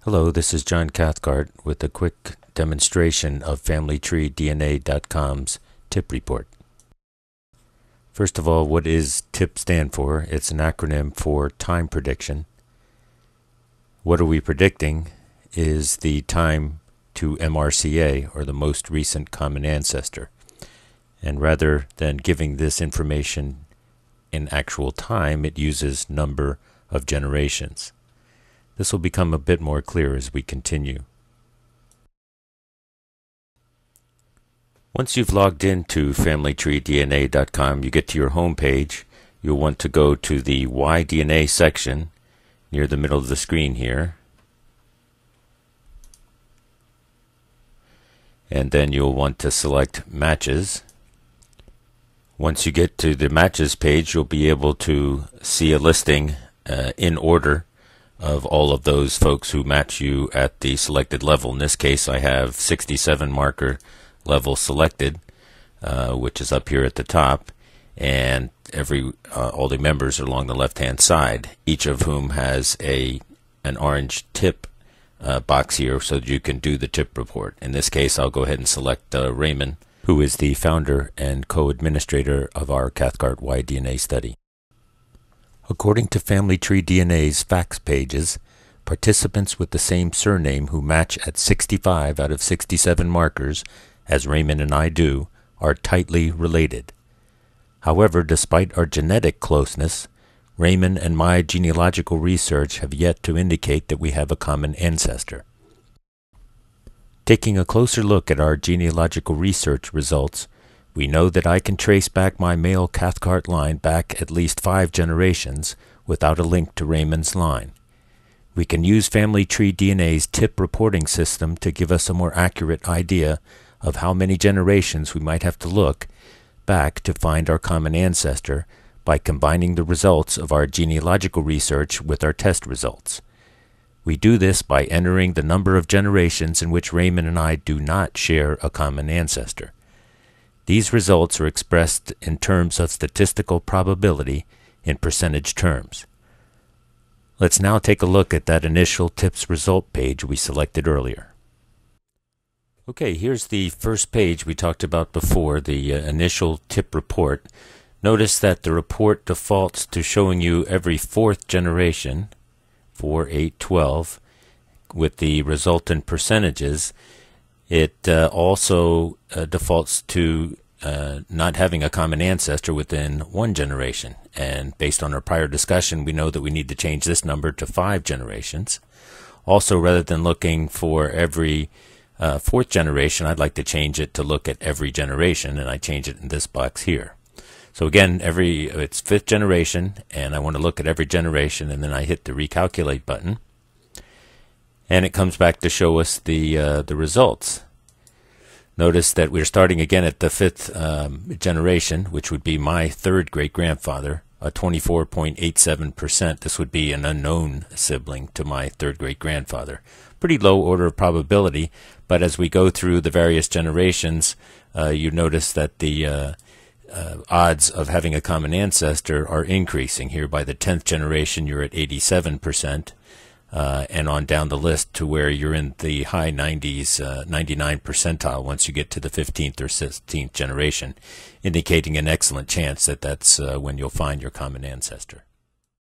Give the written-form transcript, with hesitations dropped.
Hello, this is John Cathcart with a quick demonstration of FamilyTreeDNA.com's TiP report. First of all, what does TiP stand for? It's an acronym for time prediction. What are we predicting is the time to MRCA, or the most recent common ancestor. And rather than giving this information in actual time, it uses number of generations. This will become a bit more clear as we continue. Once you've logged into FamilyTreeDNA.com, you get to your home page. You'll want to go to the yDNA section near the middle of the screen here. And then you'll want to select Matches. Once you get to the Matches page, you'll be able to see a listing in order of all of those folks who match you at the selected level. In this case, I have 67 marker level selected, which is up here at the top, and all the members are along the left-hand side, each of whom has an orange TiP box here so that you can do the TiP report. In this case, I'll go ahead and select Raymond, who is the founder and co-administrator of our Cathcart yDNA study. According to FamilyTreeDNA's facts pages, participants with the same surname who match at 65 out of 67 markers, as Raymond and I do, are tightly related. However, despite our genetic closeness, Raymond and my genealogical research have yet to indicate that we have a common ancestor. Taking a closer look at our genealogical research results, we know that I can trace back my male Cathcart line back at least 5 generations without a link to Raymond's line. We can use FamilyTreeDNA's TiP reporting system to give us a more accurate idea of how many generations we might have to look back to find our common ancestor by combining the results of our genealogical research with our test results. We do this by entering the number of generations in which Raymond and I do not share a common ancestor. These results are expressed in terms of statistical probability in percentage terms. Let's now take a look at that initial TiP's result page we selected earlier. Okay, here's the first page we talked about before, the initial TiP report. Notice that the report defaults to showing you every 4th generation, 4, 8, 12, with the resultant percentages. It also defaults to not having a common ancestor within 1 generation. And based on our prior discussion, we know that we need to change this number to 5 generations. Also, rather than looking for every 4th generation, I'd like to change it to look at every generation, and I change it in this box here. So again, it's 5th generation, and I want to look at every generation, and then I hit the recalculate button. And it comes back to show us the results. Notice that we're starting again at the 5th generation, which would be my 3rd great-grandfather, a 24.87%. This would be an unknown sibling to my 3rd great-grandfather. Pretty low order of probability, but as we go through the various generations, you notice that the odds of having a common ancestor are increasing. Here by the 10th generation, you're at 87%. And on down the list to where you're in the high 90s, 99 percentile once you get to the 15th or 16th generation, indicating an excellent chance that that's when you'll find your common ancestor.